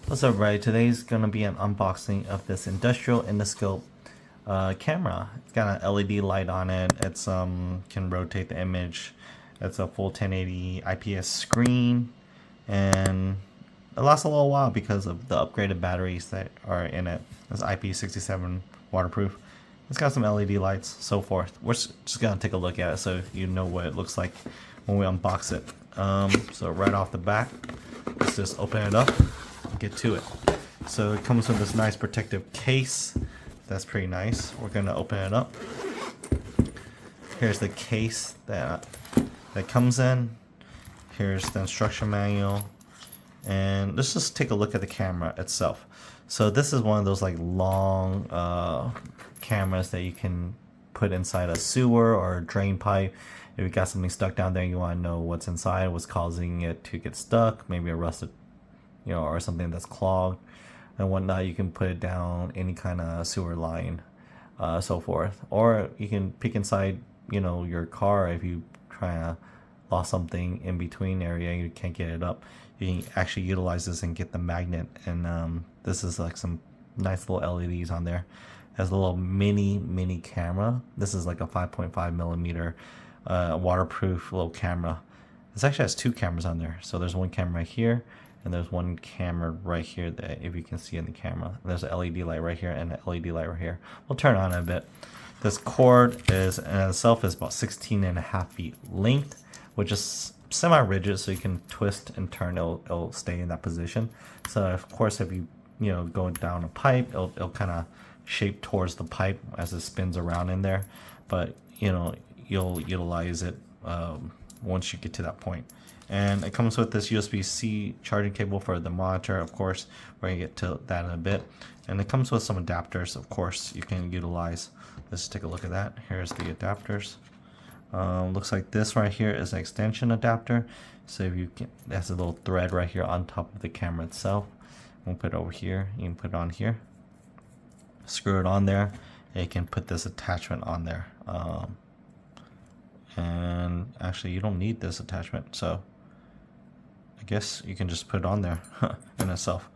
What's up, everybody? Today's gonna be an unboxing of this industrial endoscope camera. It's got an LED light on it. It's can rotate the image. It's a full 1080 IPS screen, and it lasts a little while because of the upgraded batteries that are in it. It's IP67 waterproof. It's got some LED lights, so forth. We're just gonna take a look at it so you know what it looks like when we unbox it. So right off the bat, let's just open it up and get to it. So it comes with this nice protective case. That's pretty nice. We're gonna open it up. Here's the case that comes in. Here's the instruction manual. And let's just take a look at the camera itself. So this is one of those like long cameras that you can put inside a sewer or a drain pipe. If you got something stuck down there, you want to know what's inside, what's causing it to get stuck, maybe a rusted, or something that's clogged and whatnot. You can put it down any kind of sewer line, so forth. Or you can peek inside, your car if you try to lost something in between area, you can't get it up. You can actually utilize this and get the magnet. And this is like some nice little LEDs on there. It has a little mini camera. This is like a 5.5 millimeter waterproof little camera. This actually has two cameras on there. So there's one camera right here, and there's one camera right here that if you can see in the camera. There's an LED light right here and an LED light right here. We'll turn it on in a bit. This cord is in itself is about 16.5 feet length, which is semi-rigid, so you can twist and turn. It'll stay in that position. So of course, if you go down a pipe, it'll kind of shape towards the pipe as it spins around in there. But you'll utilize it once you get to that point. And it comes with this USB-C charging cable for the monitor. Of course, we're gonna get to that in a bit. And it comes with some adapters, of course, you can utilize. Let's take a look at that. Here's the adapters. Looks like this right here is an extension adapter. So if you can, that's a little thread right here on top of the camera itself. We'll put it over here. You can put it on here. Screw it on there. And you can put this attachment on there. And actually, you don't need this attachment, so I guess you can just put it on there in itself.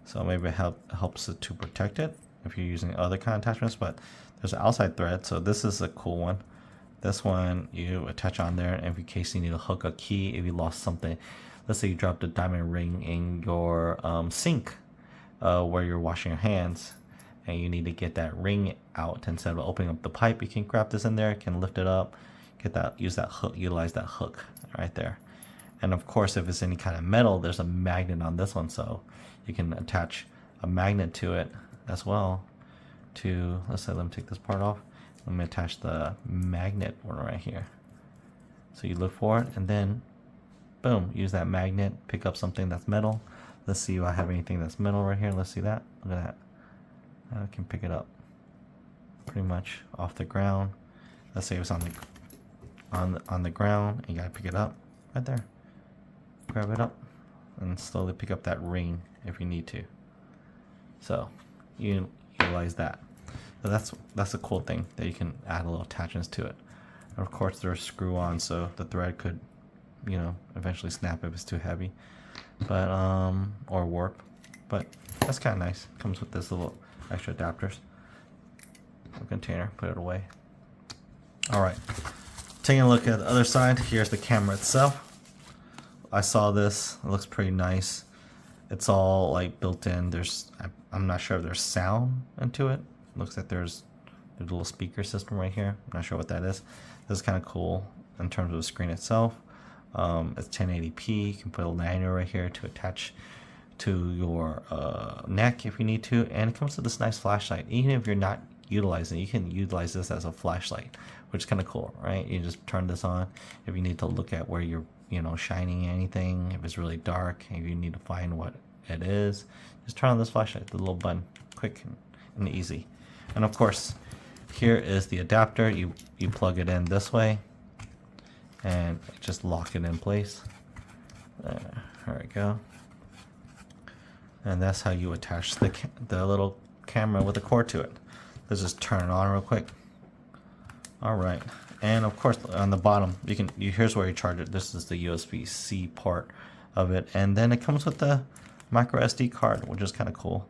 So maybe it helps it to protect it if you're using other kind of attachments. But there's an outside thread, so this is a cool one. This one you attach on there, and in case you need to hook a key, if you lost something, let's say you dropped a diamond ring in your sink where you're washing your hands, and you need to get that ring out instead of opening up the pipe, you can grab this in there, can lift it up, get that, use that hook, utilize that hook right there. And of course, if it's any kind of metal, there's a magnet on this one, so you can attach a magnet to it as well. To, let's say, let me take this part off. Let me attach the magnet one right here. So you look for it, and then, boom, use that magnet, pick up something that's metal. Let's see if I have anything that's metal right here. Let's see that. Look at that. I can pick it up pretty much off the ground. Let's say it's on the ground, and you gotta pick it up right there. Grab it up, and slowly pick up that ring if you need to. So you utilize that. So that's a cool thing that you can add a little attachments to it. And of course, there's screw-on, so the thread could, eventually snap if it's too heavy, but or warp. But that's kind of nice. Comes with this little extra adapters. A container, put it away. All right, taking a look at the other side. Here's the camera itself. I saw this. It looks pretty nice. It's all like built in. I'm not sure if there's sound into it. Looks like there's a little speaker system right here. I'm not sure what that is. This is kind of cool in terms of the screen itself. It's 1080p. You can put a lanyard right here to attach to your neck if you need to. And it comes with this nice flashlight. Even if you're not utilizing it, you can utilize this as a flashlight, which is kind of cool, right? You just turn this on if you need to look at where you're shining anything. If it's really dark, if you need to find what it is, just turn on this flashlight, the little button, quick and easy. And of course, here is the adapter. You plug it in this way and just lock it in place. There we go. And that's how you attach the little camera with a cord to it. Let's just turn it on real quick. All right, and of course on the bottom here's where you charge it. This is the USB-C part of it, and then it comes with the micro SD card, which is kind of cool.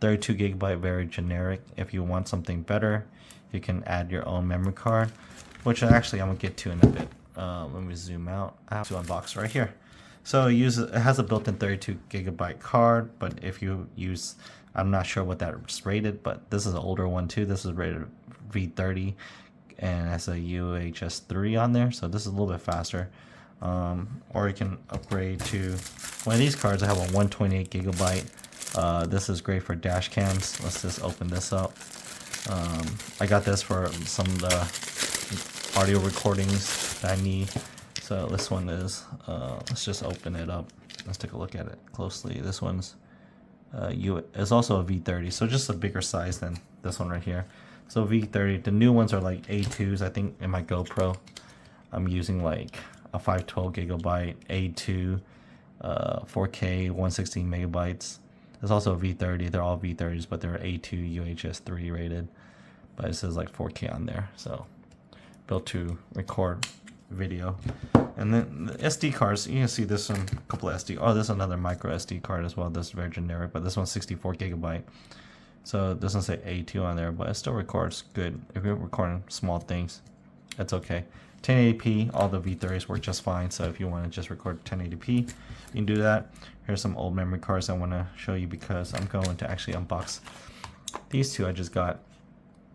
32 gigabyte, very generic. If you want something better, you can add your own memory card, which actually I'm gonna get to in a bit. Let me zoom out. I have to unbox right here. So it has a built-in 32 gigabyte card, but if you use, I'm not sure what that's rated, but this is an older one too. This is rated V30 and has a UHS 3 on there, so this is a little bit faster. Or you can upgrade to one of these cards. I have a 128 gigabyte. This is great for dash cams. Let's just open this up. I got this for some of the audio recordings that I need. So this one is, let's just open it up. Let's take a look at it closely. This one's it's also a V30, so just a bigger size than this one right here. So V30, the new ones are like A2s. I think in my GoPro, I'm using like a 512 gigabyte A2, 4K, 116 megabytes. There's also a V30. They're all V30s, but they're A2 UHS 3 rated. But it says like 4K on there, so built to record video. And then the SD cards, you can see this one, a couple of SD. Oh, there's another micro SD card as well. This is very generic, but this one's 64 gigabyte. So it doesn't say A2 on there, but it still records good. If you're recording small things, that's okay. 1080p, all the V30s work just fine. So if you want to just record 1080p, you can do that. Here's some old memory cards I want to show you because I'm going to actually unbox these two I just got.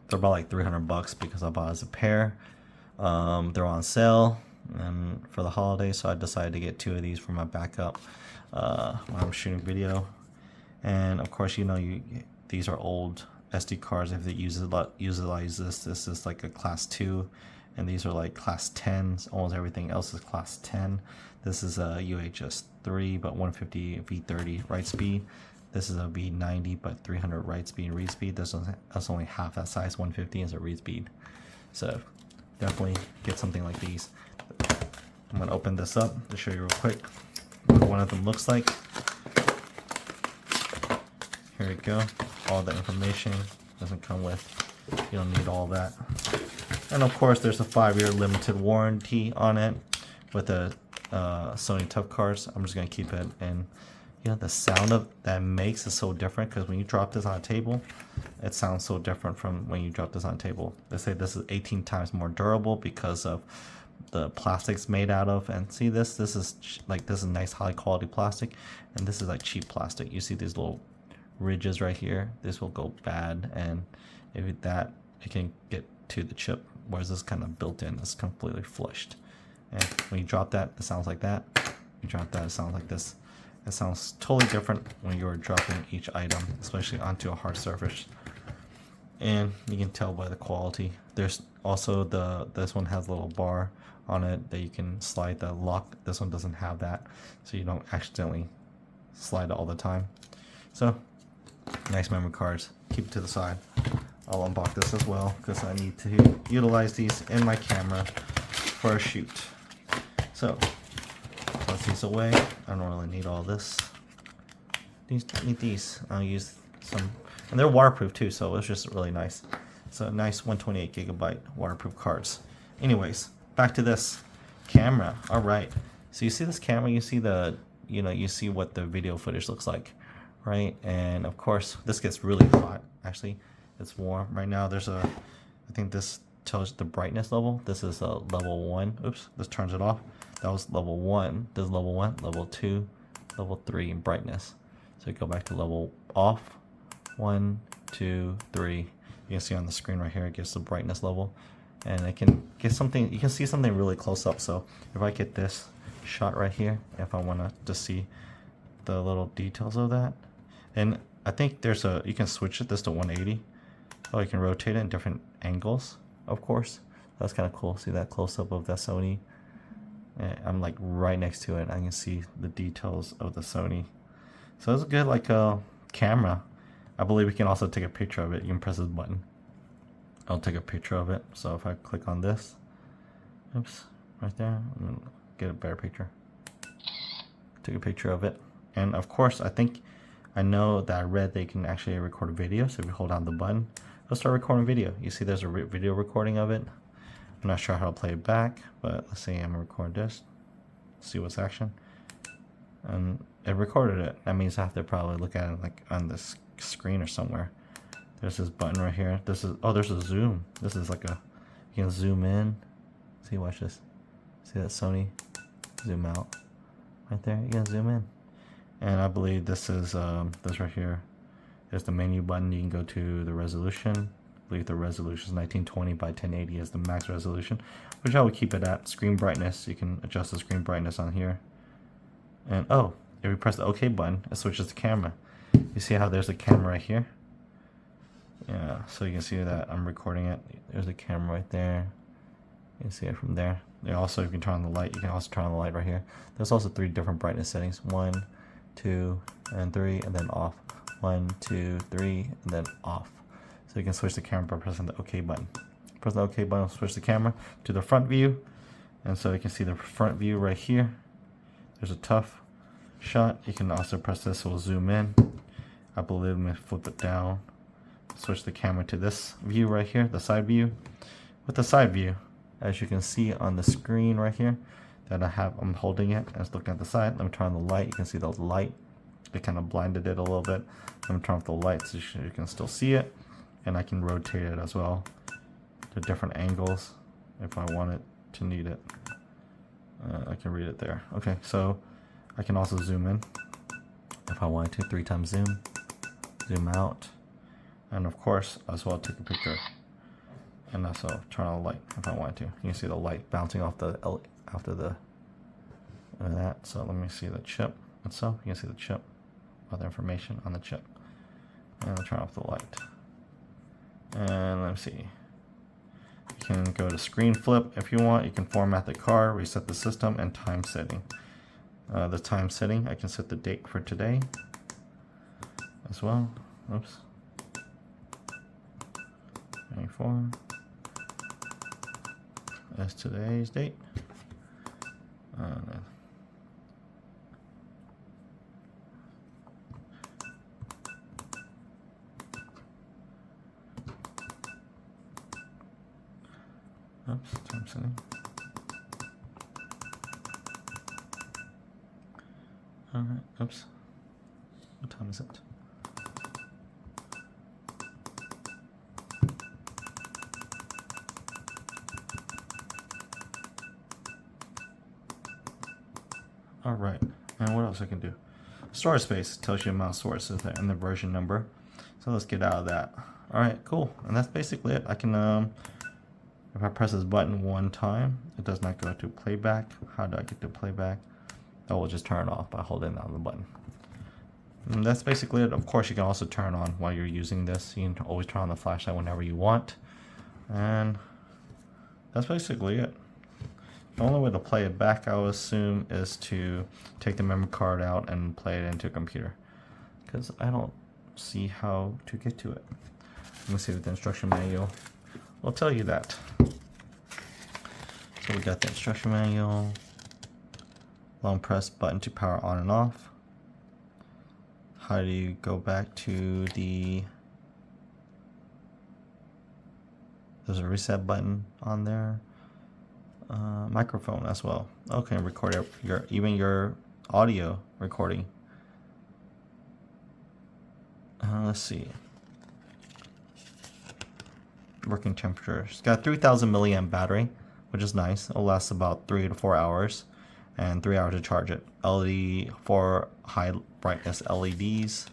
They're about like 300 bucks because I bought as a pair. They're on sale and for the holidays, so I decided to get two of these for my backup when I'm shooting video. And of course, you know, these are old SD cards. If they utilize this is like a class 2, and these are like class 10s. Almost everything else is class 10. This is a UHS 3, but 150 V30 write speed. This is a V90, but 300 write speed and read speed. That's only half that size. 150 is a read speed. So definitely get something like these. I'm gonna open this up to show you real quick what one of them looks like. Here we go. All the information doesn't come with. You don't need all that. And of course, there's a 5-year limited warranty on it with the Sony Tough cards. I'm just gonna keep it, and you know the sound of that makes is so different because when you drop this on a table, it sounds so different from when you drop this on a table. They say this is 18 times more durable because of the plastics made out of. And see this is nice high quality plastic, and this is like cheap plastic. You see these little ridges right here. This will go bad, and if it can get to the chip, whereas this kind of built in, it's completely flushed. And when you drop that, it sounds like that. You drop that, it sounds like this. It sounds totally different when you're dropping each item, especially onto a hard surface. And you can tell by the quality. There's also this one has a little bar on it that you can slide the lock. This one doesn't have that, so you don't accidentally slide it all the time. So nice memory cards. Keep it to the side. I'll unbox this as well because I need to utilize these in my camera for a shoot. So let's these away. I don't really need all this. Need these. I'll use some, and they're waterproof too, so it's just really nice. So nice 128 gigabyte waterproof cards. Anyways, back to this camera. All right. So you see this camera. You see you see what the video footage looks like, right? And of course, this gets really hot. Actually, it's warm right now. I think this tells the brightness level. This is a level 1. Oops, this turns it off. That was level 1. This is level 1, level 2, level 3 in brightness. So go back to level off. 1, 2, 3. You can see on the screen right here, it gives the brightness level. And I can get something, you can see something really close up. So if I get this shot right here, if I want to see the little details of that. And I think you can switch this to 180. Oh, you can rotate it in different angles, of course. That's kind of cool. See that close up of that Sony? And I'm like right next to it. I can see the details of the Sony. So it's good like a camera. I believe we can also take a picture of it. You can press this button. I'll take a picture of it. So if I click on this, oops, right there, I'm gonna get a better picture. Take a picture of it. And of course, I know that I read they can actually record a video. So if you hold down the button, it'll start recording video. You see there's a video recording of it. I'm not sure how to play it back, but let's say I'm gonna record this. See what's action. And it recorded it. That means I have to probably look at it like on this screen or somewhere. There's this button right here. This is, oh, there's a zoom. This is like a, you can zoom in. See, watch this. See that Sony? Zoom out. Right there, you can zoom in. And I believe this is, this right here is the menu button. You can go to the resolution. I believe the resolution is 1920 by 1080 is the max resolution, which I would keep it at. Screen brightness, you can adjust the screen brightness on here. And oh, if you press the OK button, it switches to camera. You see how there's a camera right here? Yeah, so you can see that I'm recording it. There's a camera right there. You can see it from there. Also, you can turn on the light. You can also turn on the light right here. There's also 3 different brightness settings. 1, 2, and 3, and then off. 1, 2, 3, and then off. So you can switch the camera by pressing the OK button. Press the OK button, switch the camera to the front view. And so you can see the front view right here. There's a tough shot. You can also press this, so we'll zoom in. I believe I'm going to flip it down. Switch the camera to this view right here, the side view. With the side view, as you can see on the screen right here, that I'm holding it and it's looking at the side. Let me turn on the light. You can see the light. It kind of blinded it a little bit. Let me turn off the light so you can still see it. And I can rotate it as well to different angles if I want it to need it. I can read it there. Okay, so I can also zoom in if I wanted to. 3 times zoom, zoom out, and of course as well take a picture. And also turn on the light if I wanted to. You can see the light bouncing off the after the that. So let me see the chip itself. You can see the chip, other information on the chip. And I'll turn off the light. And let me see. You can go to screen flip if you want. You can format the car, reset the system, and time setting. The time setting, I can set the date for today as well. Oops. 24. That's today's date. Oops, time setting. Alright, oops. What time is it? Alright, and what else I can do? Storage space tells you amount of sources and the version number. So let's get out of that. Alright, cool. And that's basically it. I can if I press this button 1 time, it does not go to playback. How do I get to playback? I will just turn it off by holding down the button. And that's basically it. Of course, you can also turn on while you're using this. You can always turn on the flashlight whenever you want. And that's basically it. The only way to play it back, I would assume, is to take the memory card out and play it into a computer. Because I don't see how to get to it. Let me see what the instruction manual will tell you that. So we got the instruction manual. Long press button to power on and off. How do you go back to the... There's a reset button on there. Microphone as well. Okay, record even your audio recording. Let's see. Working temperature. It's got 3000 milliamp battery, which is nice. It'll last about 3 to 4 hours, and 3 hours to charge it. LED for high brightness LEDs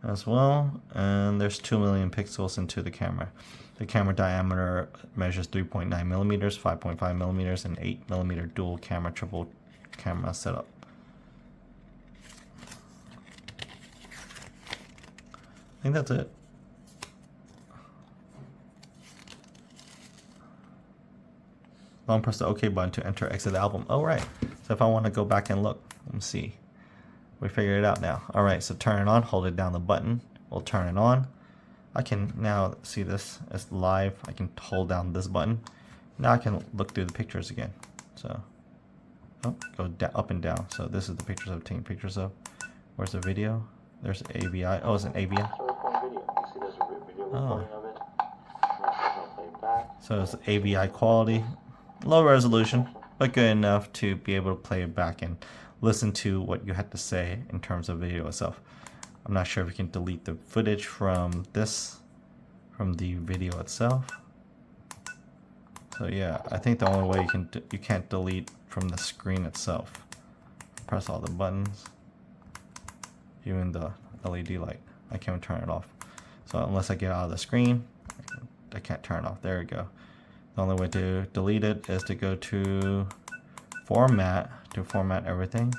as well, and there's 2 million pixels into the camera. The camera diameter measures 3.9 millimeters, 5.5 millimeters, and 8 millimeter dual camera, triple camera setup. I think that's it. Long press the OK button to enter exit album. Oh, right. So if I want to go back and look, let me see. We figured it out now. All right, so turn it on, hold it down the button. We'll turn it on. I can now see this as live. I can hold down this button. Now I can look through the pictures again. So, oh, go up and down. So this is the pictures I've taken pictures of. Where's the video? There's AVI. Oh, it's an AVI. Oh. So it's AVI quality. Low resolution, but good enough to be able to play it back in listen to what you had to say in terms of video itself. I'm not sure if you can delete the footage from the video itself. So yeah, I think the only way you can't delete from the screen itself. Press all the buttons, even the LED light. I can't turn it off. So unless I get out of the screen, I can't turn it off. There we go. The only way to delete it is to go to format, to format everything.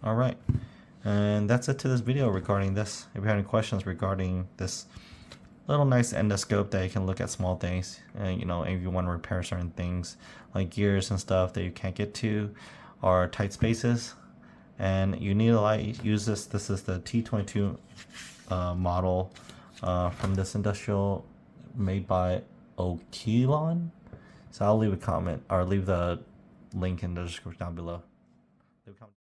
Alright, and that's it to this video regarding this. If you have any questions regarding this little nice endoscope that you can look at small things, you know, if you want to repair certain things like gears and stuff that you can't get to, or tight spaces, and you need to use this. This is the T22 model from this industrial, made by Okilon. So I'll leave a comment or leave the link in the description down below. Leave a comment.